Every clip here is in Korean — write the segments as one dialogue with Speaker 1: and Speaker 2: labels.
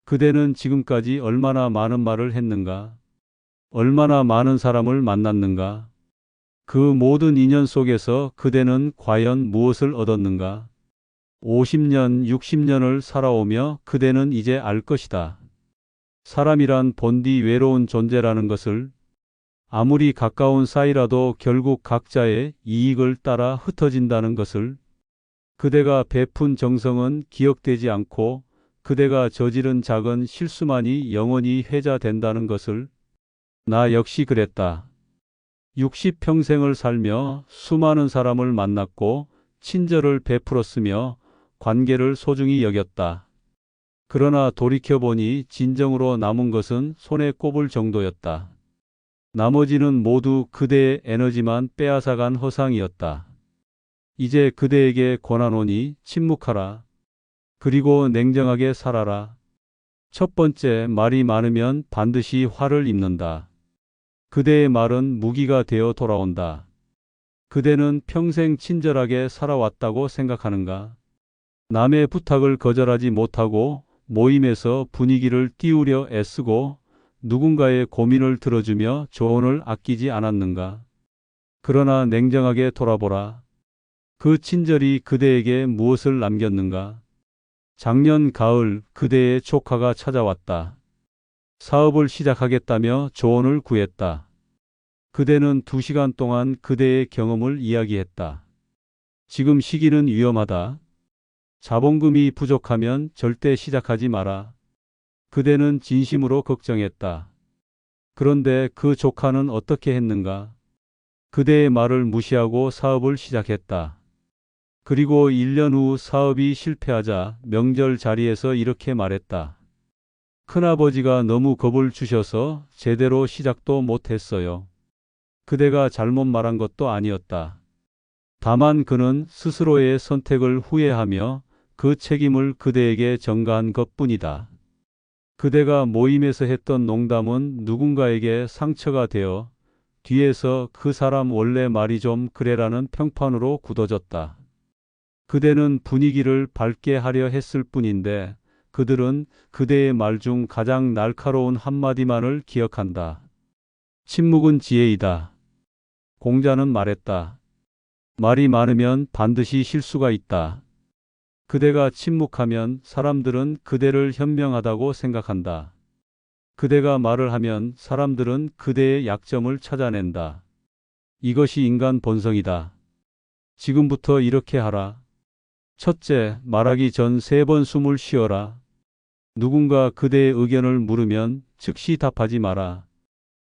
Speaker 1: 그대는 지금까지 얼마나 많은 말을 했는가? 얼마나 많은 사람을 만났는가? 그 모든 인연 속에서 그대는 과연 무엇을 얻었는가? 50년, 60년을 살아오며 그대는 이제 알 것이다. 사람이란 본디 외로운 존재라는 것을. 아무리 가까운 사이라도 결국 각자의 이익을 따라 흩어진다는 것을. 그대가 베푼 정성은 기억되지 않고 그대가 저지른 작은 실수만이 영원히 회자된다는 것을. 나 역시 그랬다. 60평생을 살며 수많은 사람을 만났고 친절을 베풀었으며 관계를 소중히 여겼다. 그러나 돌이켜보니 진정으로 남은 것은 손에 꼽을 정도였다. 나머지는 모두 그대의 에너지만 빼앗아간 허상이었다. 이제 그대에게 권하노니 침묵하라. 그리고 냉정하게 살아라. 첫 번째, 말이 많으면 반드시 화를 입는다. 그대의 말은 무기가 되어 돌아온다. 그대는 평생 친절하게 살아왔다고 생각하는가? 남의 부탁을 거절하지 못하고 모임에서 분위기를 띄우려 애쓰고 누군가의 고민을 들어주며 조언을 아끼지 않았는가? 그러나 냉정하게 돌아보라. 그 친절이 그대에게 무엇을 남겼는가? 작년 가을 그대의 조카가 찾아왔다. 사업을 시작하겠다며 조언을 구했다. 그대는 2시간 동안 그대의 경험을 이야기했다. 지금 시기는 위험하다. 자본금이 부족하면 절대 시작하지 마라. 그대는 진심으로 걱정했다. 그런데 그 조카는 어떻게 했는가? 그대의 말을 무시하고 사업을 시작했다. 그리고 1년 후 사업이 실패하자 명절 자리에서 이렇게 말했다. 큰아버지가 너무 겁을 주셔서 제대로 시작도 못했어요. 그대가 잘못 말한 것도 아니었다. 다만 그는 스스로의 선택을 후회하며 그 책임을 그대에게 전가한 것뿐이다. 그대가 모임에서 했던 농담은 누군가에게 상처가 되어 뒤에서 그 사람 원래 말이 좀 그래라는 평판으로 굳어졌다. 그대는 분위기를 밝게 하려 했을 뿐인데 그들은 그대의 말 중 가장 날카로운 한마디만을 기억한다. 침묵은 지혜이다. 공자는 말했다. 말이 많으면 반드시 실수가 있다. 그대가 침묵하면 사람들은 그대를 현명하다고 생각한다. 그대가 말을 하면 사람들은 그대의 약점을 찾아낸다. 이것이 인간 본성이다. 지금부터 이렇게 하라. 첫째, 말하기 전 3번 숨을 쉬어라. 누군가 그대의 의견을 물으면 즉시 답하지 마라.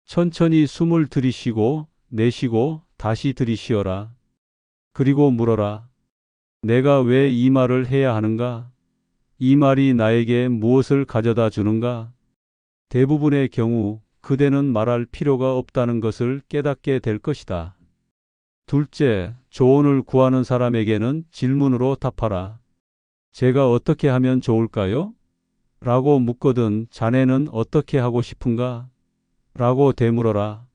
Speaker 1: 천천히 숨을 들이쉬고 내쉬고 다시 들이쉬어라. 그리고 물어라. 내가 왜 이 말을 해야 하는가? 이 말이 나에게 무엇을 가져다 주는가? 대부분의 경우 그대는 말할 필요가 없다는 것을 깨닫게 될 것이다. 둘째, 조언을 구하는 사람에게는 질문으로 답하라. 제가 어떻게 하면 좋을까요? 라고 묻거든 자네는 어떻게 하고 싶은가? 라고 되물어라.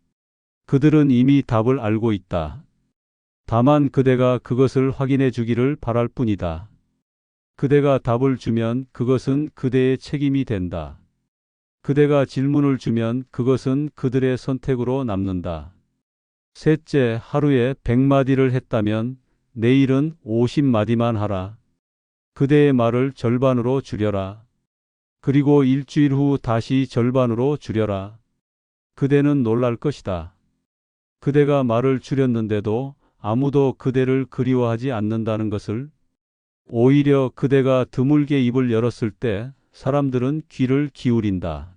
Speaker 1: 그들은 이미 답을 알고 있다. 다만 그대가 그것을 확인해 주기를 바랄 뿐이다. 그대가 답을 주면 그것은 그대의 책임이 된다. 그대가 질문을 주면 그것은 그들의 선택으로 남는다. 셋째, 하루에 100마디를 했다면 내일은 50마디만 하라. 그대의 말을 절반으로 줄여라. 그리고 일주일 후 다시 절반으로 줄여라. 그대는 놀랄 것이다. 그대가 말을 줄였는데도 아무도 그대를 그리워하지 않는다는 것을. 오히려 그대가 드물게 입을 열었을 때 사람들은 귀를 기울인다.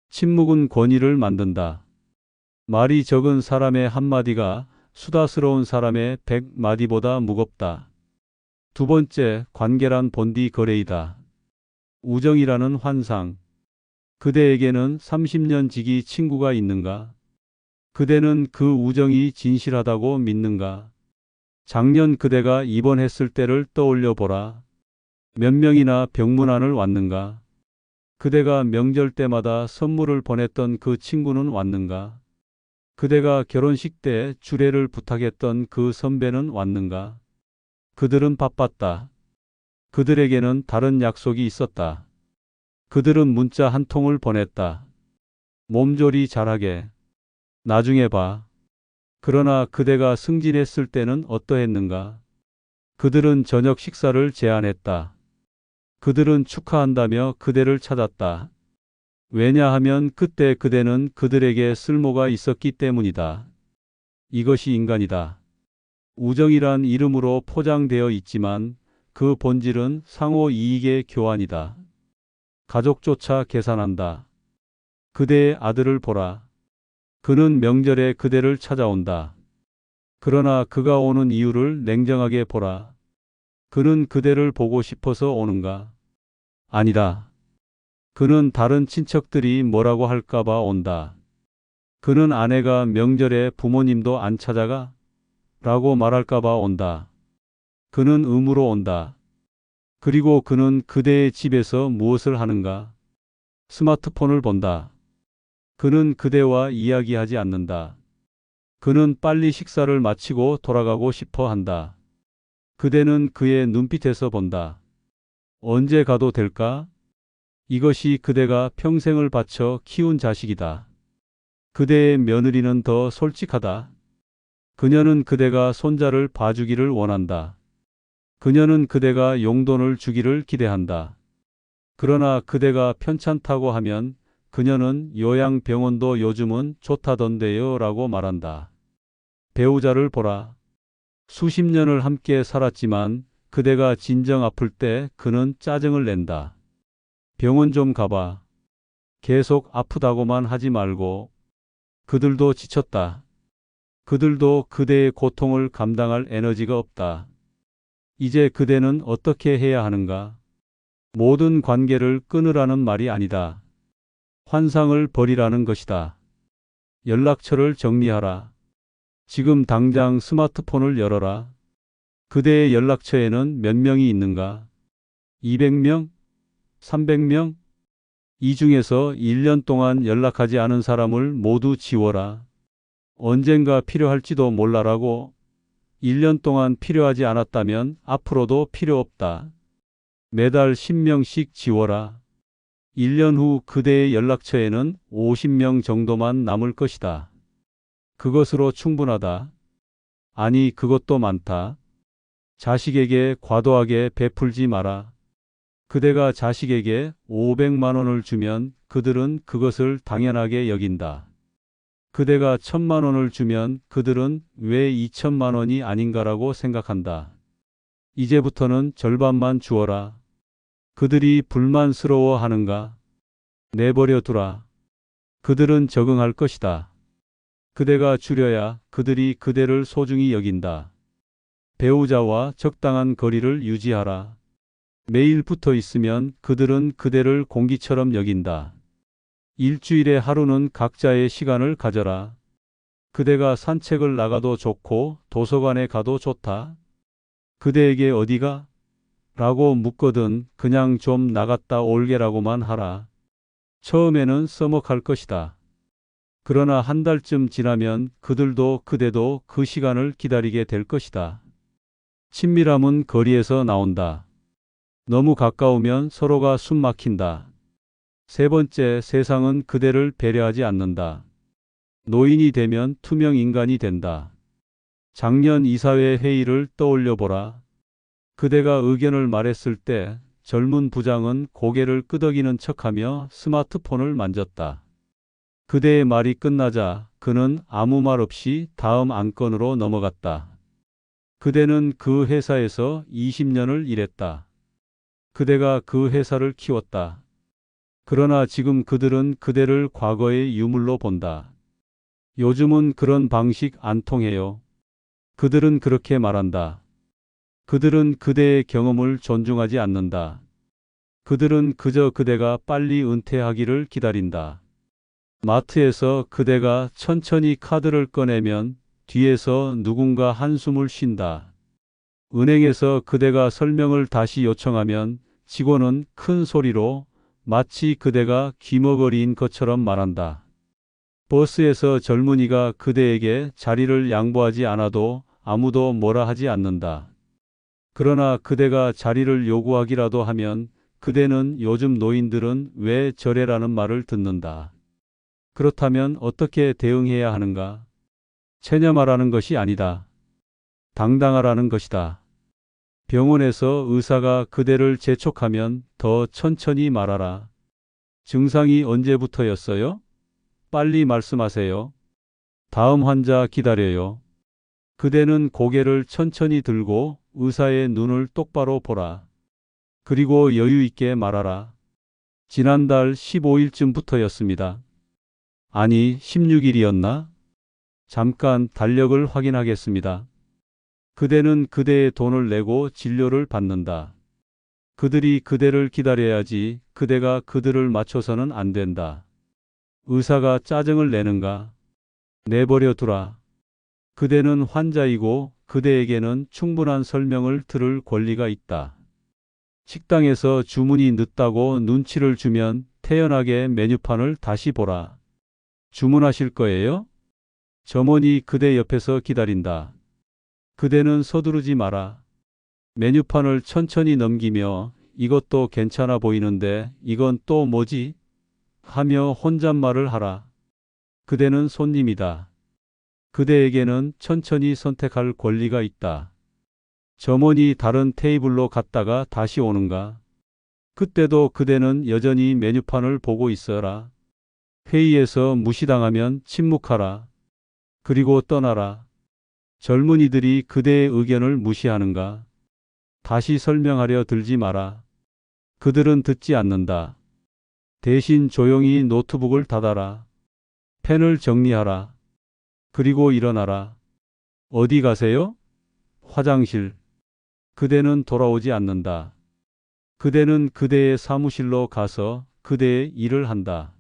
Speaker 1: 침묵은 권위를 만든다. 말이 적은 사람의 한마디가 수다스러운 사람의 100마디보다 무겁다. 두 번째, 관계란 본디 거래이다. 우정이라는 환상. 그대에게는 30년 지기 친구가 있는가? 그대는 그 우정이 진실하다고 믿는가? 작년 그대가 입원했을 때를 떠올려 보라. 몇 명이나 병문안을 왔는가? 그대가 명절 때마다 선물을 보냈던 그 친구는 왔는가? 그대가 결혼식 때 주례를 부탁했던 그 선배는 왔는가? 그들은 바빴다. 그들에게는 다른 약속이 있었다. 그들은 문자 한 통을 보냈다. 몸조리 잘하게. 나중에 봐. 그러나 그대가 승진했을 때는 어떠했는가? 그들은 저녁 식사를 제안했다. 그들은 축하한다며 그대를 찾았다. 왜냐하면 그때 그대는 그들에게 쓸모가 있었기 때문이다. 이것이 인간이다. 우정이란 이름으로 포장되어 있지만 그 본질은 상호 이익의 교환이다. 가족조차 계산한다. 그대의 아들을 보라. 그는 명절에 그대를 찾아온다. 그러나 그가 오는 이유를 냉정하게 보라. 그는 그대를 보고 싶어서 오는가? 아니다. 그는 다른 친척들이 뭐라고 할까봐 온다. 그는 아내가 명절에 부모님도 안 찾아가? 라고 말할까봐 온다. 그는 의무로 온다. 그리고 그는 그대의 집에서 무엇을 하는가? 스마트폰을 본다. 그는 그대와 이야기하지 않는다. 그는 빨리 식사를 마치고 돌아가고 싶어 한다. 그대는 그의 눈빛에서 본다. 언제 가도 될까? 이것이 그대가 평생을 바쳐 키운 자식이다. 그대의 며느리는 더 솔직하다. 그녀는 그대가 손자를 봐주기를 원한다. 그녀는 그대가 용돈을 주기를 기대한다. 그러나 그대가 편찮다고 하면 그녀는 요양병원도 요즘은 좋다던데요 라고 말한다. 배우자를 보라. 수십 년을 함께 살았지만 그대가 진정 아플 때 그는 짜증을 낸다. 병원 좀 가봐. 계속 아프다고만 하지 말고. 그들도 지쳤다. 그들도 그대의 고통을 감당할 에너지가 없다. 이제 그대는 어떻게 해야 하는가? 모든 관계를 끊으라는 말이 아니다. 환상을 버리라는 것이다. 연락처를 정리하라. 지금 당장 스마트폰을 열어라. 그대의 연락처에는 몇 명이 있는가? 200명? 300명? 이 중에서 1년 동안 연락하지 않은 사람을 모두 지워라. 언젠가 필요할지도 몰라라고. 1년 동안 필요하지 않았다면 앞으로도 필요 없다. 매달 10명씩 지워라. 1년 후 그대의 연락처에는 50명 정도만 남을 것이다. 그것으로 충분하다. 아니, 그것도 많다. 자식에게 과도하게 베풀지 마라. 그대가 자식에게 500만 원을 주면 그들은 그것을 당연하게 여긴다. 그대가 1000만 원을 주면 그들은 왜 2000만 원이 아닌가라고 생각한다. 이제부터는 절반만 주어라. 그들이 불만스러워 하는가? 내버려 두라. 그들은 적응할 것이다. 그대가 줄여야 그들이 그대를 소중히 여긴다. 배우자와 적당한 거리를 유지하라. 매일 붙어 있으면 그들은 그대를 공기처럼 여긴다. 일주일에 하루는 각자의 시간을 가져라. 그대가 산책을 나가도 좋고 도서관에 가도 좋다. 그대에게 어디가? 라고 묻거든 그냥 좀 나갔다 올게라고만 하라. 처음에는 서먹할 것이다. 그러나 한 달쯤 지나면 그들도 그대도 그 시간을 기다리게 될 것이다. 친밀함은 거리에서 나온다. 너무 가까우면 서로가 숨 막힌다. 세 번째, 세상은 그대를 배려하지 않는다. 노인이 되면 투명 인간이 된다. 작년 이사회 회의를 떠올려 보라. 그대가 의견을 말했을 때 젊은 부장은 고개를 끄덕이는 척하며 스마트폰을 만졌다. 그대의 말이 끝나자 그는 아무 말 없이 다음 안건으로 넘어갔다. 그대는 그 회사에서 20년을 일했다. 그대가 그 회사를 키웠다. 그러나 지금 그들은 그대를 과거의 유물로 본다. 요즘은 그런 방식 안 통해요. 그들은 그렇게 말한다. 그들은 그대의 경험을 존중하지 않는다. 그들은 그저 그대가 빨리 은퇴하기를 기다린다. 마트에서 그대가 천천히 카드를 꺼내면 뒤에서 누군가 한숨을 쉰다. 은행에서 그대가 설명을 다시 요청하면 직원은 큰 소리로 마치 그대가 귀머거리인 것처럼 말한다. 버스에서 젊은이가 그대에게 자리를 양보하지 않아도 아무도 뭐라 하지 않는다. 그러나 그대가 자리를 요구하기라도 하면 그대는 요즘 노인들은 왜 저래라는 말을 듣는다. 그렇다면 어떻게 대응해야 하는가? 체념하라는 것이 아니다. 당당하라는 것이다. 병원에서 의사가 그대를 재촉하면 더 천천히 말하라. 증상이 언제부터였어요? 빨리 말씀하세요. 다음 환자 기다려요. 그대는 고개를 천천히 들고 의사의 눈을 똑바로 보라. 그리고 여유 있게 말하라. 지난달 15일쯤부터였습니다. 아니, 16일이었나? 잠깐 달력을 확인하겠습니다. 그대는 그대의 돈을 내고 진료를 받는다. 그들이 그대를 기다려야지 그대가 그들을 맞춰서는 안 된다. 의사가 짜증을 내는가? 내버려 두라. 그대는 환자이고 그대에게는 충분한 설명을 들을 권리가 있다. 식당에서 주문이 늦다고 눈치를 주면 태연하게 메뉴판을 다시 보라. 주문하실 거예요? 점원이 그대 옆에서 기다린다. 그대는 서두르지 마라. 메뉴판을 천천히 넘기며 이것도 괜찮아 보이는데 이건 또 뭐지? 하며 혼잣말을 하라. 그대는 손님이다. 그대에게는 천천히 선택할 권리가 있다. 점원이 다른 테이블로 갔다가 다시 오는가? 그때도 그대는 여전히 메뉴판을 보고 있어라. 회의에서 무시당하면 침묵하라. 그리고 떠나라. 젊은이들이 그대의 의견을 무시하는가? 다시 설명하려 들지 마라. 그들은 듣지 않는다. 대신 조용히 노트북을 닫아라. 펜을 정리하라. 그리고 일어나라. 어디 가세요? 화장실. 그대는 돌아오지 않는다. 그대는 그대의 사무실로 가서 그대의 일을 한다.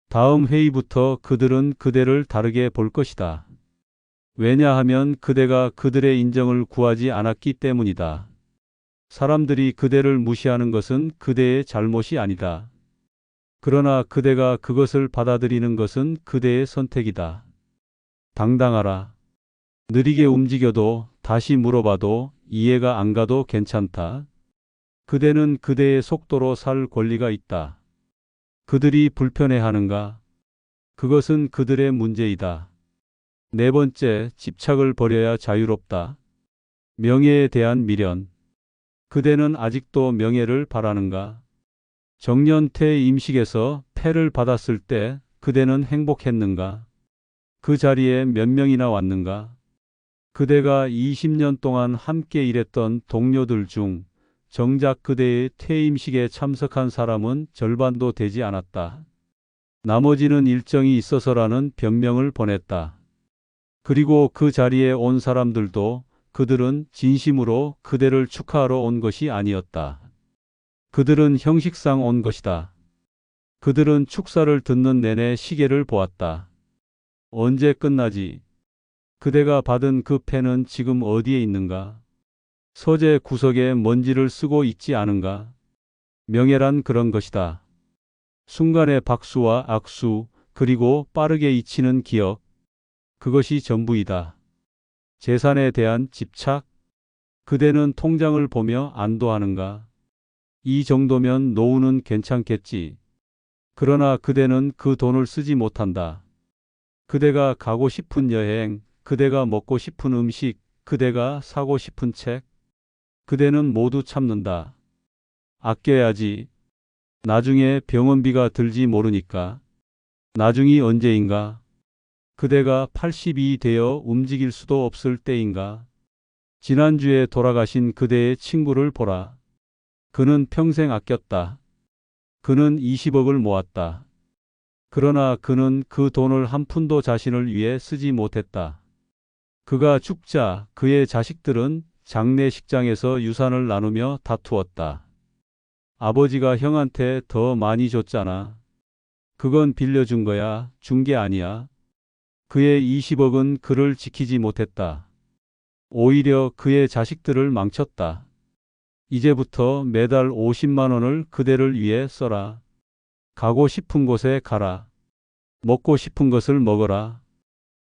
Speaker 1: 다음 회의부터 그들은 그대를 다르게 볼 것이다. 왜냐하면 그대가 그들의 인정을 구하지 않았기 때문이다. 사람들이 그대를 무시하는 것은 그대의 잘못이 아니다. 그러나 그대가 그것을 받아들이는 것은 그대의 선택이다. 당당하라. 느리게 움직여도 다시 물어봐도 이해가 안 가도 괜찮다. 그대는 그대의 속도로 살 권리가 있다. 그들이 불편해하는가? 그것은 그들의 문제이다. 네 번째, 집착을 버려야 자유롭다. 명예에 대한 미련. 그대는 아직도 명예를 바라는가? 정년퇴 임식에서 패를 받았을 때 그대는 행복했는가? 그 자리에 몇 명이나 왔는가? 그대가 20년 동안 함께 일했던 동료들 중 정작 그대의 퇴임식에 참석한 사람은 절반도 되지 않았다. 나머지는 일정이 있어서라는 변명을 보냈다. 그리고 그 자리에 온 사람들도 그들은 진심으로 그대를 축하하러 온 것이 아니었다. 그들은 형식상 온 것이다. 그들은 축사를 듣는 내내 시계를 보았다. 언제 끝나지? 그대가 받은 그 펜은 지금 어디에 있는가? 서재 구석에 먼지를 쓰고 있지 않은가? 명예란 그런 것이다. 순간의 박수와 악수, 그리고 빠르게 잊히는 기억. 그것이 전부이다. 재산에 대한 집착. 그대는 통장을 보며 안도하는가? 이 정도면 노후는 괜찮겠지. 그러나 그대는 그 돈을 쓰지 못한다. 그대가 가고 싶은 여행, 그대가 먹고 싶은 음식, 그대가 사고 싶은 책. 그대는 모두 참는다. 아껴야지. 나중에 병원비가 들지 모르니까. 나중이 언제인가? 그대가 80이 되어 움직일 수도 없을 때인가? 지난주에 돌아가신 그대의 친구를 보라. 그는 평생 아꼈다. 그는 20억을 모았다. 그러나 그는 그 돈을 한 푼도 자신을 위해 쓰지 못했다. 그가 죽자 그의 자식들은 장례식장에서 유산을 나누며 다투었다. 아버지가 형한테 더 많이 줬잖아. 그건 빌려준 거야, 준 게 아니야. 그의 20억은 그를 지키지 못했다. 오히려 그의 자식들을 망쳤다. 이제부터 매달 50만 원을 그대를 위해 써라. 가고 싶은 곳에 가라. 먹고 싶은 것을 먹어라.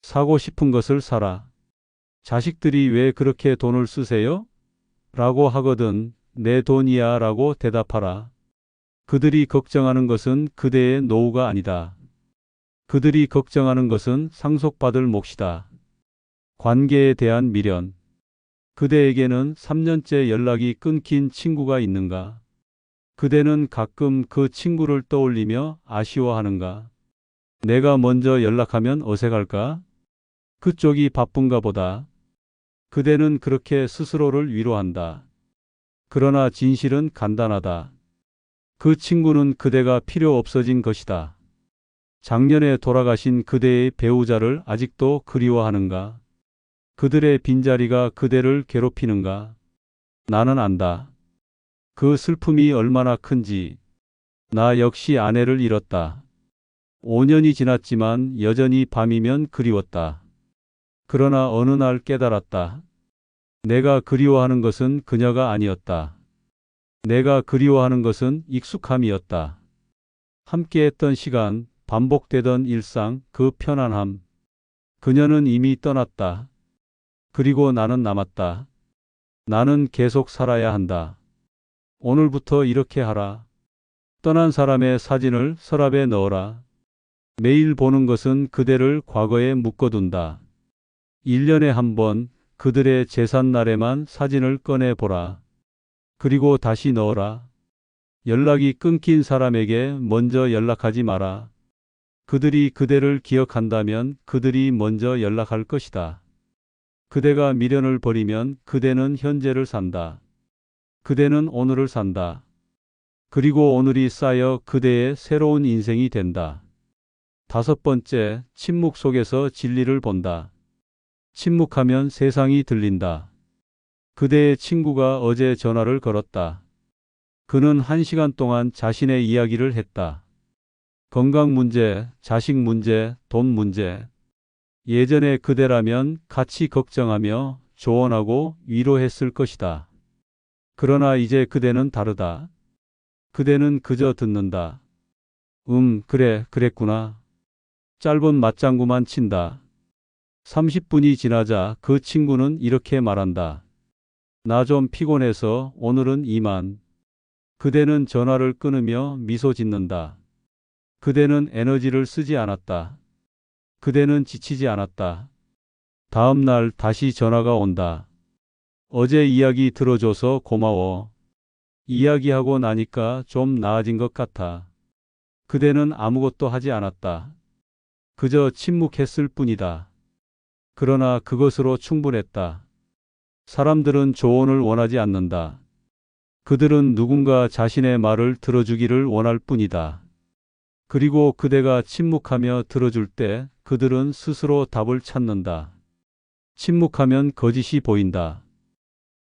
Speaker 1: 사고 싶은 것을 사라. 자식들이 왜 그렇게 돈을 쓰세요? 라고 하거든 내 돈이야 라고 대답하라. 그들이 걱정하는 것은 그대의 노후가 아니다. 그들이 걱정하는 것은 상속받을 몫이다. 관계에 대한 미련. 그대에게는 3년째 연락이 끊긴 친구가 있는가? 그대는 가끔 그 친구를 떠올리며 아쉬워하는가? 내가 먼저 연락하면 어색할까? 그쪽이 바쁜가 보다. 그대는 그렇게 스스로를 위로한다. 그러나 진실은 간단하다. 그 친구는 그대가 필요 없어진 것이다. 작년에 돌아가신 그대의 배우자를 아직도 그리워하는가? 그들의 빈자리가 그대를 괴롭히는가? 나는 안다. 그 슬픔이 얼마나 큰지. 나 역시 아내를 잃었다. 5년이 지났지만 여전히 밤이면 그리웠다. 그러나 어느 날 깨달았다. 내가 그리워하는 것은 그녀가 아니었다. 내가 그리워하는 것은 익숙함이었다. 함께했던 시간, 반복되던 일상, 그 편안함. 그녀는 이미 떠났다. 그리고 나는 남았다. 나는 계속 살아야 한다. 오늘부터 이렇게 하라. 떠난 사람의 사진을 서랍에 넣어라. 매일 보는 것은 그대를 과거에 묶어둔다. 1년에 한 번 그들의 제삿날에만 사진을 꺼내보라. 그리고 다시 넣어라. 연락이 끊긴 사람에게 먼저 연락하지 마라. 그들이 그대를 기억한다면 그들이 먼저 연락할 것이다. 그대가 미련을 버리면 그대는 현재를 산다. 그대는 오늘을 산다. 그리고 오늘이 쌓여 그대의 새로운 인생이 된다. 5번째, 침묵 속에서 진리를 본다. 침묵하면 세상이 들린다. 그대의 친구가 어제 전화를 걸었다. 그는 1시간 동안 자신의 이야기를 했다. 건강 문제, 자식 문제, 돈 문제. 예전에 그대라면 같이 걱정하며 조언하고 위로했을 것이다. 그러나 이제 그대는 다르다. 그대는 그저 듣는다. 그래, 그랬구나. 짧은 맞장구만 친다. 30분이 지나자 그 친구는 이렇게 말한다. 나 좀 피곤해서 오늘은 이만. 그대는 전화를 끊으며 미소 짓는다. 그대는 에너지를 쓰지 않았다. 그대는 지치지 않았다. 다음 날 다시 전화가 온다. 어제 이야기 들어줘서 고마워. 이야기하고 나니까 좀 나아진 것 같아. 그대는 아무것도 하지 않았다. 그저 침묵했을 뿐이다. 그러나 그것으로 충분했다. 사람들은 조언을 원하지 않는다. 그들은 누군가 자신의 말을 들어주기를 원할 뿐이다. 그리고 그대가 침묵하며 들어줄 때 그들은 스스로 답을 찾는다. 침묵하면 거짓이 보인다.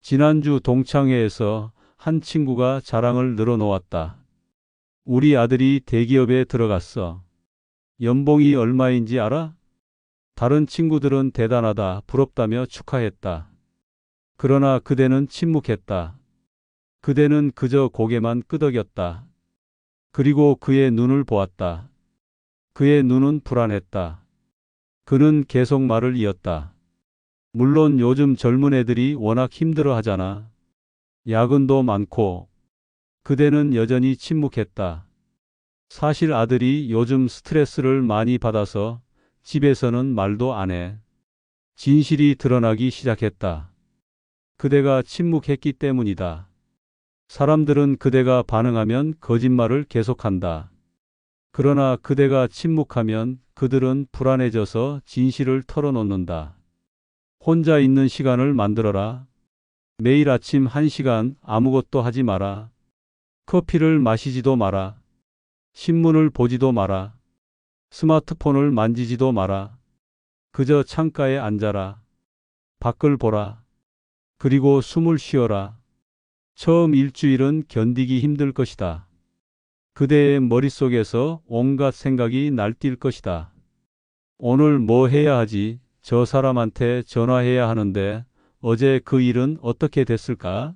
Speaker 1: 지난주 동창회에서 한 친구가 자랑을 늘어놓았다. 우리 아들이 대기업에 들어갔어. 연봉이 얼마인지 알아? 다른 친구들은 대단하다, 부럽다며 축하했다. 그러나 그대는 침묵했다. 그대는 그저 고개만 끄덕였다. 그리고 그의 눈을 보았다. 그의 눈은 불안했다. 그는 계속 말을 이었다. 물론 요즘 젊은 애들이 워낙 힘들어 하잖아. 야근도 많고. 그대는 여전히 침묵했다. 사실 아들이 요즘 스트레스를 많이 받아서 집에서는 말도 안 해. 진실이 드러나기 시작했다. 그대가 침묵했기 때문이다. 사람들은 그대가 반응하면 거짓말을 계속한다. 그러나 그대가 침묵하면 그들은 불안해져서 진실을 털어놓는다. 혼자 있는 시간을 만들어라. 매일 아침 1시간 아무것도 하지 마라. 커피를 마시지도 마라. 신문을 보지도 마라. 스마트폰을 만지지도 마라. 그저 창가에 앉아라. 밖을 보라. 그리고 숨을 쉬어라. 처음 일주일은 견디기 힘들 것이다. 그대의 머릿속에서 온갖 생각이 날뛸 것이다. 오늘 뭐 해야 하지? 저 사람한테 전화해야 하는데 어제 그 일은 어떻게 됐을까?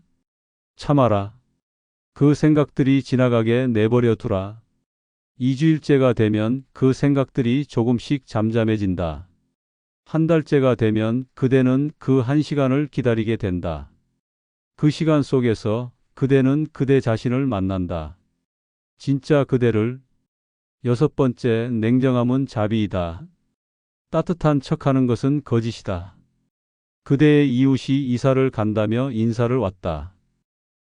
Speaker 1: 참아라. 그 생각들이 지나가게 내버려 두라. 2주일째가 되면 그 생각들이 조금씩 잠잠해진다. 한 달째가 되면 그대는 그 1시간을 기다리게 된다. 그 시간 속에서 그대는 그대 자신을 만난다. 진짜 그대를. 여섯 번째, 냉정함은 자비이다. 따뜻한 척하는 것은 거짓이다. 그대의 이웃이 이사를 간다며 인사를 왔다.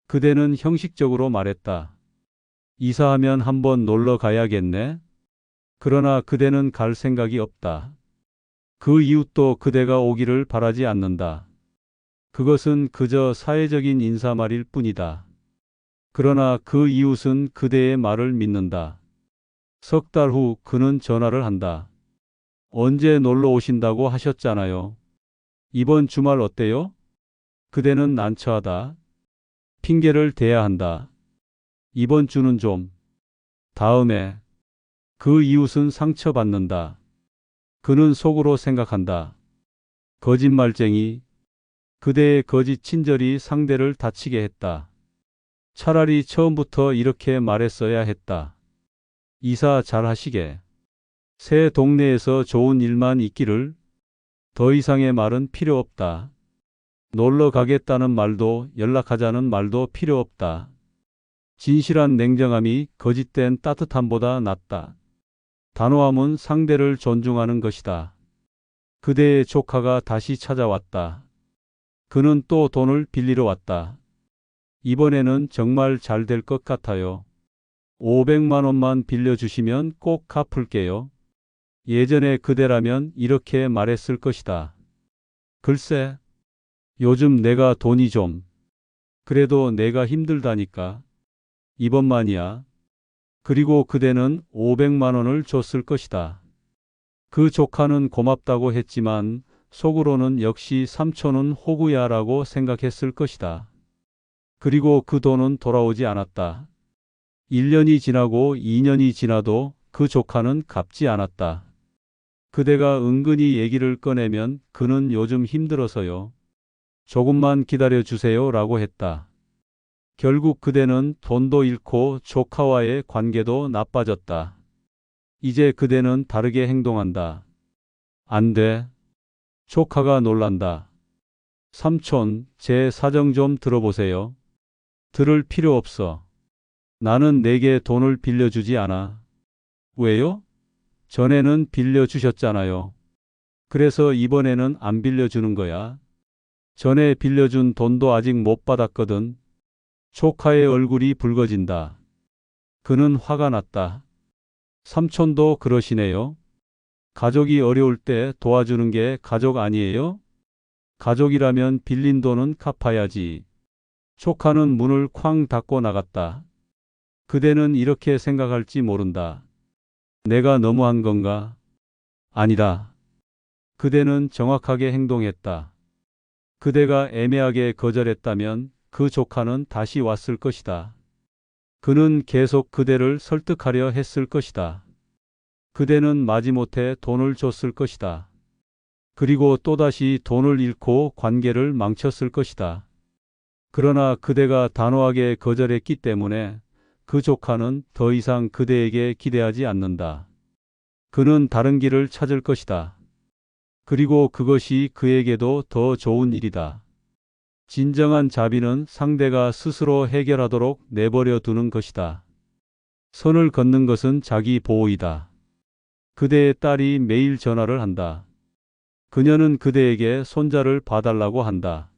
Speaker 1: 그대는 형식적으로 말했다. 이사하면 한번 놀러 가야겠네. 그러나 그대는 갈 생각이 없다. 그 이웃도 그대가 오기를 바라지 않는다. 그것은 그저 사회적인 인사말일 뿐이다. 그러나 그 이웃은 그대의 말을 믿는다. 석 달 후 그는 전화를 한다. 언제 놀러 오신다고 하셨잖아요. 이번 주말 어때요? 그대는 난처하다. 핑계를 대야 한다. 이번 주는 좀. 다음에. 그 이웃은 상처받는다. 그는 속으로 생각한다. 거짓말쟁이. 그대의 거짓 친절이 상대를 다치게 했다. 차라리 처음부터 이렇게 말했어야 했다. 이사 잘 하시게. 새 동네에서 좋은 일만 있기를. 더 이상의 말은 필요 없다. 놀러 가겠다는 말도 연락하자는 말도 필요 없다. 진실한 냉정함이 거짓된 따뜻함보다 낫다. 단호함은 상대를 존중하는 것이다. 그대의 조카가 다시 찾아왔다. 그는 또 돈을 빌리러 왔다. 이번에는 정말 잘 될 것 같아요. 500만 원만 빌려주시면 꼭 갚을게요. 예전에 그대라면 이렇게 말했을 것이다. 글쎄, 요즘 내가 돈이 좀. 그래도 내가 힘들다니까. 이번만이야. 그리고 그대는 500만 원을 줬을 것이다. 그 조카는 고맙다고 했지만 속으로는 역시 삼촌은 호구야라고 생각했을 것이다. 그리고 그 돈은 돌아오지 않았다. 1년이 지나고 2년이 지나도 그 조카는 갚지 않았다. 그대가 은근히 얘기를 꺼내면 그는 요즘 힘들어서요. 조금만 기다려 주세요 라고 했다. 결국 그대는 돈도 잃고 조카와의 관계도 나빠졌다. 이제 그대는 다르게 행동한다. 안 돼. 조카가 놀란다. 삼촌, 제 사정 좀 들어보세요. 들을 필요 없어. 나는 내게 돈을 빌려주지 않아. 왜요? 전에는 빌려주셨잖아요. 그래서 이번에는 안 빌려주는 거야. 전에 빌려준 돈도 아직 못 받았거든. 조카의 얼굴이 붉어진다. 그는 화가 났다. 삼촌도 그러시네요. 가족이 어려울 때 도와주는 게 가족 아니에요? 가족이라면 빌린 돈은 갚아야지. 조카는 문을 쾅 닫고 나갔다. 그대는 이렇게 생각할지 모른다. 내가 너무한 건가? 아니다. 그대는 정확하게 행동했다. 그대가 애매하게 거절했다면 그 조카는 다시 왔을 것이다. 그는 계속 그대를 설득하려 했을 것이다. 그대는 마지못해 돈을 줬을 것이다. 그리고 또다시 돈을 잃고 관계를 망쳤을 것이다. 그러나 그대가 단호하게 거절했기 때문에 그 조카는 더 이상 그대에게 기대하지 않는다. 그는 다른 길을 찾을 것이다. 그리고 그것이 그에게도 더 좋은 일이다. 진정한 자비는 상대가 스스로 해결하도록 내버려 두는 것이다. 선을 걷는 것은 자기 보호이다. 그대의 딸이 매일 전화를 한다. 그녀는 그대에게 손자를 봐달라고 한다.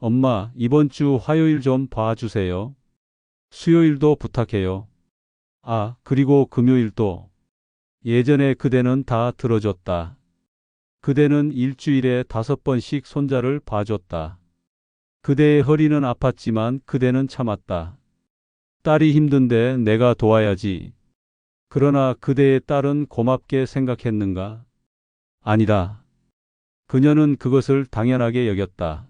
Speaker 1: 엄마, 이번 주 화요일 좀 봐주세요. 수요일도 부탁해요. 아, 그리고 금요일도. 예전에 그대는 다 들어줬다. 그대는 일주일에 5번씩 손자를 봐줬다. 그대의 허리는 아팠지만 그대는 참았다. 딸이 힘든데 내가 도와야지. 그러나 그대의 딸은 고맙게 생각했는가? 아니다. 그녀는 그것을 당연하게 여겼다.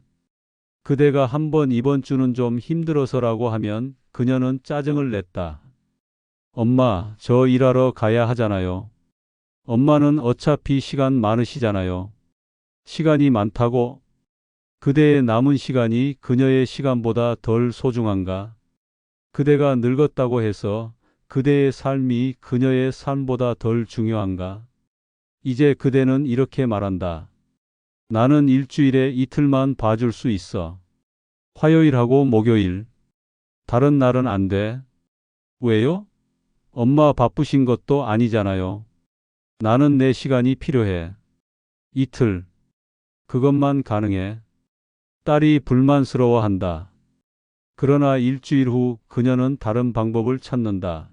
Speaker 1: 그대가 한번 이번 주는 좀 힘들어서라고 하면 그녀는 짜증을 냈다. 엄마, 저 일하러 가야 하잖아요. 엄마는 어차피 시간 많으시잖아요. 시간이 많다고? 그대의 남은 시간이 그녀의 시간보다 덜 소중한가? 그대가 늙었다고 해서 그대의 삶이 그녀의 삶보다 덜 중요한가? 이제 그대는 이렇게 말한다. 나는 일주일에 이틀만 봐줄 수 있어. 화요일하고 목요일. 다른 날은 안 돼. 왜요? 엄마 바쁘신 것도 아니잖아요. 나는 내 시간이 필요해. 이틀. 그것만 가능해. 딸이 불만스러워한다. 그러나 일주일 후 그녀는 다른 방법을 찾는다.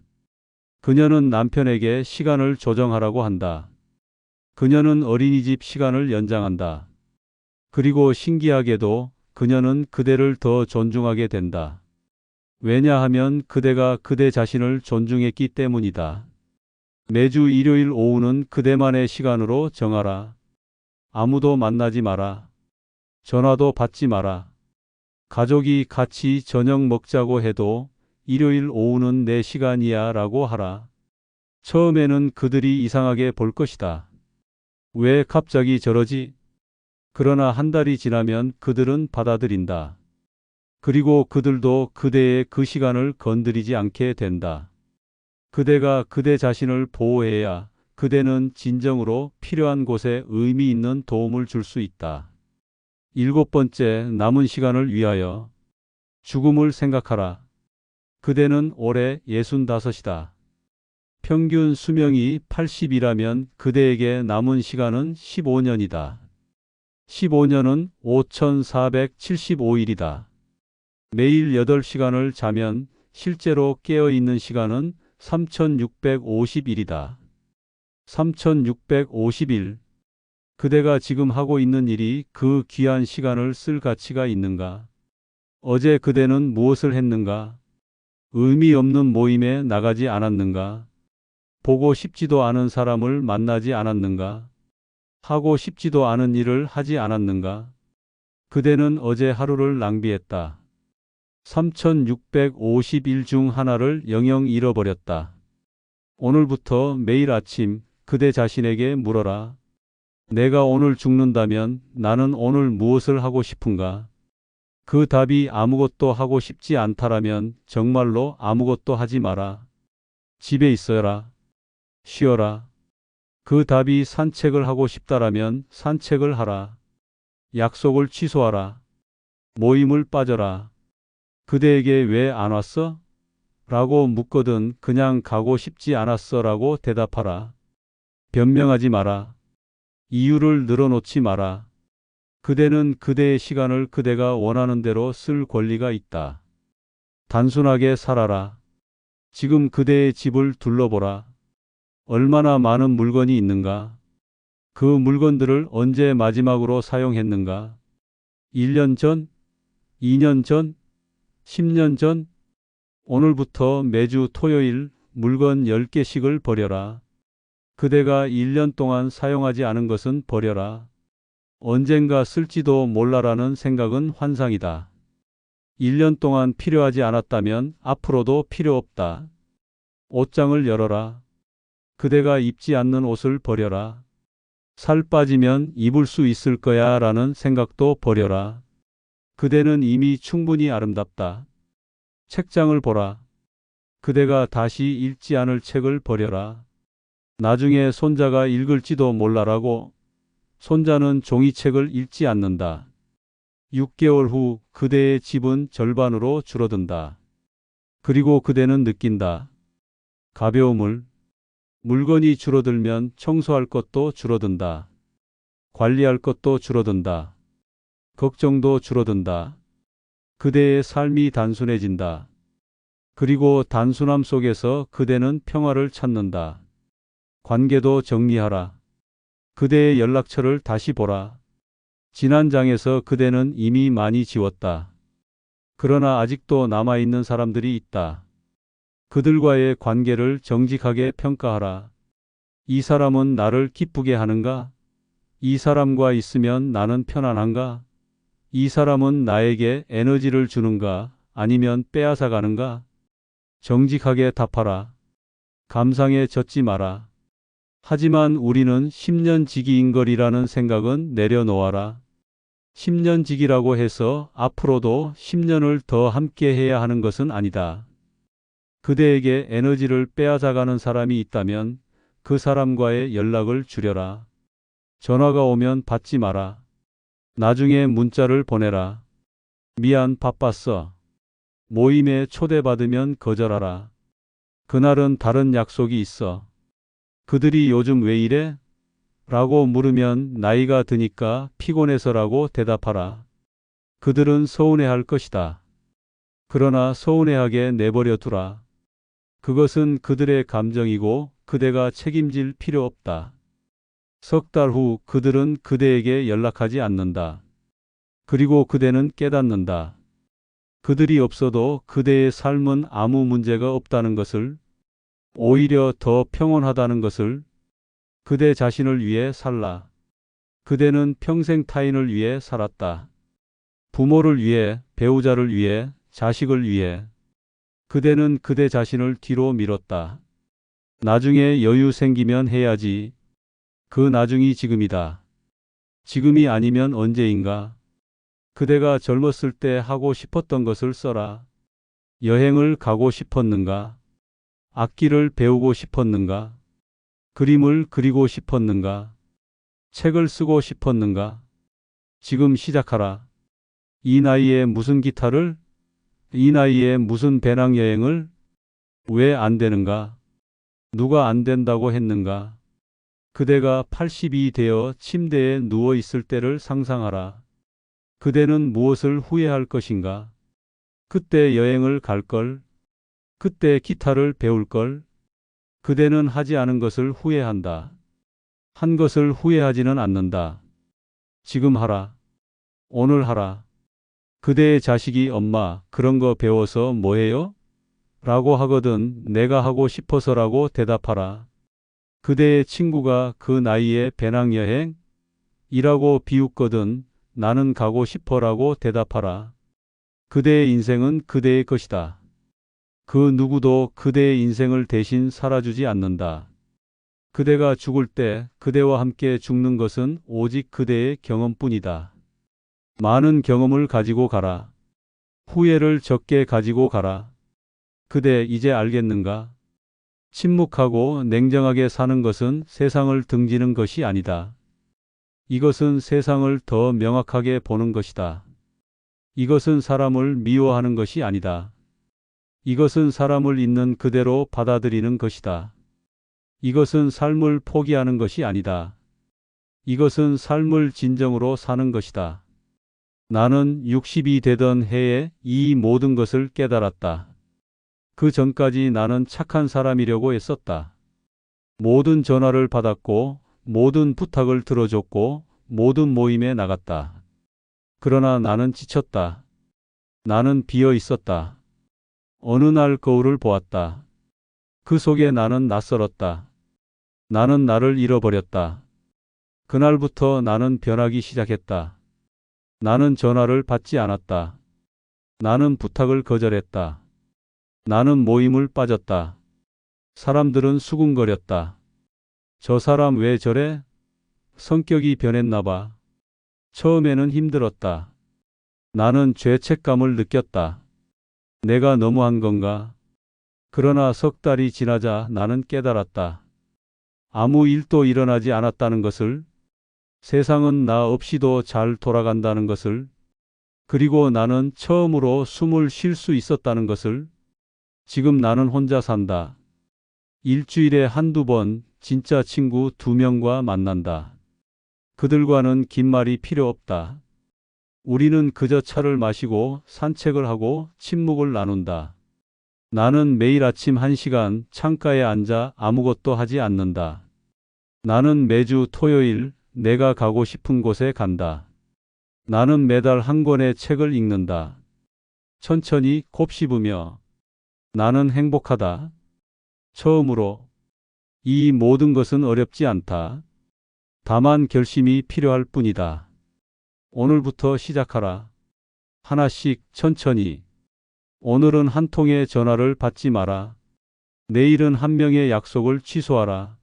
Speaker 1: 그녀는 남편에게 시간을 조정하라고 한다. 그녀는 어린이집 시간을 연장한다. 그리고 신기하게도 그녀는 그대를 더 존중하게 된다. 왜냐하면 그대가 그대 자신을 존중했기 때문이다. 매주 일요일 오후는 그대만의 시간으로 정하라. 아무도 만나지 마라. 전화도 받지 마라. 가족이 같이 저녁 먹자고 해도 일요일 오후는 내 시간이야 라고 하라. 처음에는 그들이 이상하게 볼 것이다. 왜 갑자기 저러지? 그러나 한 달이 지나면 그들은 받아들인다. 그리고 그들도 그대의 그 시간을 건드리지 않게 된다. 그대가 그대 자신을 보호해야 그대는 진정으로 필요한 곳에 의미 있는 도움을 줄 수 있다. 일곱 번째, 남은 시간을 위하여 죽음을 생각하라. 그대는 올해 65이다. 평균 수명이 80이라면 그대에게 남은 시간은 15년이다. 15년은 5475일이다. 매일 8시간을 자면 실제로 깨어있는 시간은 3650일이다. 3650일. 그대가 지금 하고 있는 일이 그 귀한 시간을 쓸 가치가 있는가? 어제 그대는 무엇을 했는가? 의미 없는 모임에 나가지 않았는가? 보고 싶지도 않은 사람을 만나지 않았는가? 하고 싶지도 않은 일을 하지 않았는가? 그대는 어제 하루를 낭비했다. 3650일 중 하나를 영영 잃어버렸다. 오늘부터 매일 아침 그대 자신에게 물어라. 내가 오늘 죽는다면 나는 오늘 무엇을 하고 싶은가? 그 답이 아무것도 하고 싶지 않다라면 정말로 아무것도 하지 마라. 집에 있어라. 쉬어라. 그 답이 산책을 하고 싶다라면 산책을 하라. 약속을 취소하라. 모임을 빠져라. 그대에게 왜 안 왔어? 라고 묻거든 그냥 가고 싶지 않았어 라고 대답하라. 변명하지 마라. 이유를 늘어놓지 마라. 그대는 그대의 시간을 그대가 원하는 대로 쓸 권리가 있다. 단순하게 살아라. 지금 그대의 집을 둘러보라. 얼마나 많은 물건이 있는가? 그 물건들을 언제 마지막으로 사용했는가? 1년 전? 2년 전? 10년 전? 오늘부터 매주 토요일 물건 10개씩을 버려라. 그대가 1년 동안 사용하지 않은 것은 버려라. 언젠가 쓸지도 몰라라는 생각은 환상이다. 1년 동안 필요하지 않았다면 앞으로도 필요 없다. 옷장을 열어라. 그대가 입지 않는 옷을 버려라. 살 빠지면 입을 수 있을 거야 라는 생각도 버려라. 그대는 이미 충분히 아름답다. 책장을 보라. 그대가 다시 읽지 않을 책을 버려라. 나중에 손자가 읽을지도 몰라라고. 손자는 종이책을 읽지 않는다. 6개월 후 그대의 집은 절반으로 줄어든다. 그리고 그대는 느낀다. 가벼움을. 물건이 줄어들면 청소할 것도 줄어든다. 관리할 것도 줄어든다. 걱정도 줄어든다. 그대의 삶이 단순해진다. 그리고 단순함 속에서 그대는 평화를 찾는다. 관계도 정리하라. 그대의 연락처를 다시 보라. 지난 장에서 그대는 이미 많이 지웠다. 그러나 아직도 남아있는 사람들이 있다. 그들과의 관계를 정직하게 평가하라. 이 사람은 나를 기쁘게 하는가? 이 사람과 있으면 나는 편안한가? 이 사람은 나에게 에너지를 주는가? 아니면 빼앗아 가는가? 정직하게 답하라. 감상에 젖지 마라. 하지만 우리는 10년 지기인 거리라는 생각은 내려놓아라. 10년 지기라고 해서 앞으로도 10년을 더 함께 해야 하는 것은 아니다. 그대에게 에너지를 빼앗아가는 사람이 있다면 그 사람과의 연락을 줄여라. 전화가 오면 받지 마라. 나중에 문자를 보내라. 미안, 바빴어. 모임에 초대받으면 거절하라. 그날은 다른 약속이 있어. 그들이 요즘 왜 이래? 라고 물으면 나이가 드니까 피곤해서라고 대답하라. 그들은 서운해할 것이다. 그러나 서운해하게 내버려 두라. 그것은 그들의 감정이고 그대가 책임질 필요 없다. 석 달 후 그들은 그대에게 연락하지 않는다. 그리고 그대는 깨닫는다. 그들이 없어도 그대의 삶은 아무 문제가 없다는 것을, 오히려 더 평온하다는 것을. 그대 자신을 위해 살라. 그대는 평생 타인을 위해 살았다. 부모를 위해, 배우자를 위해, 자식을 위해. 그대는 그대 자신을 뒤로 밀었다. 나중에 여유 생기면 해야지. 그 나중이 지금이다. 지금이 아니면 언제인가? 그대가 젊었을 때 하고 싶었던 것을 써라. 여행을 가고 싶었는가? 악기를 배우고 싶었는가? 그림을 그리고 싶었는가? 책을 쓰고 싶었는가? 지금 시작하라. 이 나이에 무슨 기타를? 이 나이에 무슨 배낭여행을? 왜 안 되는가? 누가 안 된다고 했는가? 그대가 80이 되어 침대에 누워 있을 때를 상상하라. 그대는 무엇을 후회할 것인가? 그때 여행을 갈 걸? 그때 기타를 배울 걸? 그대는 하지 않은 것을 후회한다. 한 것을 후회하지는 않는다. 지금 하라. 오늘 하라. 그대의 자식이 엄마 그런 거 배워서 뭐해요? 라고 하거든 내가 하고 싶어서라고 대답하라. 그대의 친구가 그 나이에 배낭여행? 이라고 비웃거든 나는 가고 싶어라고 대답하라. 그대의 인생은 그대의 것이다. 그 누구도 그대의 인생을 대신 살아주지 않는다. 그대가 죽을 때 그대와 함께 죽는 것은 오직 그대의 경험뿐이다. 많은 경험을 가지고 가라. 후회를 적게 가지고 가라. 그대 이제 알겠는가? 침묵하고 냉정하게 사는 것은 세상을 등지는 것이 아니다. 이것은 세상을 더 명확하게 보는 것이다. 이것은 사람을 미워하는 것이 아니다. 이것은 사람을 있는 그대로 받아들이는 것이다. 이것은 삶을 포기하는 것이 아니다. 이것은 삶을 진정으로 사는 것이다. 나는 60이 되던 해에 이 모든 것을 깨달았다. 그 전까지 나는 착한 사람이려고 했었다. 모든 전화를 받았고, 모든 부탁을 들어줬고, 모든 모임에 나갔다. 그러나 나는 지쳤다. 나는 비어 있었다. 어느 날 거울을 보았다. 그 속에 나는 낯설었다. 나는 나를 잃어버렸다. 그날부터 나는 변하기 시작했다. 나는 전화를 받지 않았다. 나는 부탁을 거절했다. 나는 모임을 빠졌다. 사람들은 수군거렸다. 저 사람 왜 저래? 성격이 변했나 봐. 처음에는 힘들었다. 나는 죄책감을 느꼈다. 내가 너무한 건가? 그러나 석 달이 지나자 나는 깨달았다. 아무 일도 일어나지 않았다는 것을, 세상은 나 없이도 잘 돌아간다는 것을, 그리고 나는 처음으로 숨을 쉴 수 있었다는 것을. 지금 나는 혼자 산다. 일주일에 한두 번 진짜 친구 2명과 만난다. 그들과는 긴 말이 필요 없다. 우리는 그저 차를 마시고 산책을 하고 침묵을 나눈다. 나는 매일 아침 1시간 창가에 앉아 아무것도 하지 않는다. 나는 매주 토요일 내가 가고 싶은 곳에 간다. 나는 매달 한 권의 책을 읽는다. 천천히 곱씹으며. 나는 행복하다. 처음으로. 이 모든 것은 어렵지 않다. 다만 결심이 필요할 뿐이다. 오늘부터 시작하라. 하나씩 천천히. 오늘은 한 통의 전화를 받지 마라. 내일은 한 명의 약속을 취소하라.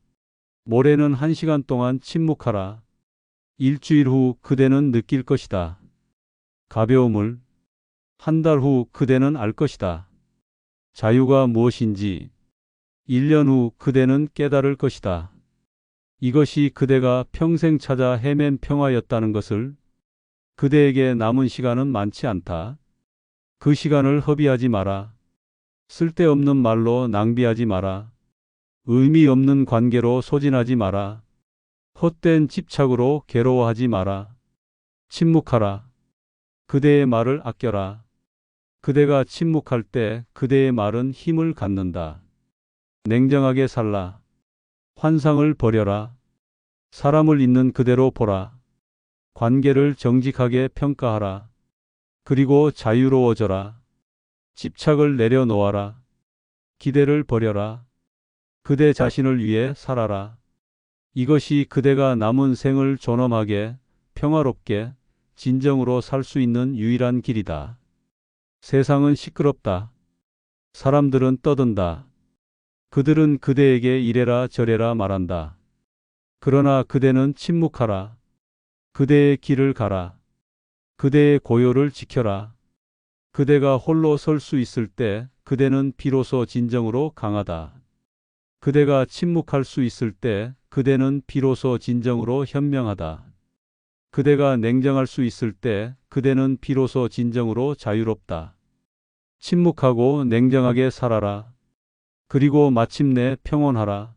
Speaker 1: 모레는 1시간 동안 침묵하라. 일주일 후 그대는 느낄 것이다. 가벼움을. 한 달 후 그대는 알 것이다. 자유가 무엇인지. 1년 후 그대는 깨달을 것이다. 이것이 그대가 평생 찾아 헤맨 평화였다는 것을. 그대에게 남은 시간은 많지 않다. 그 시간을 허비하지 마라. 쓸데없는 말로 낭비하지 마라. 의미 없는 관계로 소진하지 마라. 헛된 집착으로 괴로워하지 마라. 침묵하라. 그대의 말을 아껴라. 그대가 침묵할 때 그대의 말은 힘을 갖는다. 냉정하게 살라. 환상을 버려라. 사람을 있는 그대로 보라. 관계를 정직하게 평가하라. 그리고 자유로워져라. 집착을 내려놓아라. 기대를 버려라. 그대 자신을 위해 살아라. 이것이 그대가 남은 생을 존엄하게, 평화롭게, 진정으로 살 수 있는 유일한 길이다. 세상은 시끄럽다. 사람들은 떠든다. 그들은 그대에게 이래라 저래라 말한다. 그러나 그대는 침묵하라. 그대의 길을 가라. 그대의 고요를 지켜라. 그대가 홀로 설 수 있을 때 그대는 비로소 진정으로 강하다. 그대가 침묵할 수 있을 때 그대는 비로소 진정으로 현명하다. 그대가 냉정할 수 있을 때 그대는 비로소 진정으로 자유롭다. 침묵하고 냉정하게 살아라. 그리고 마침내 평온하라.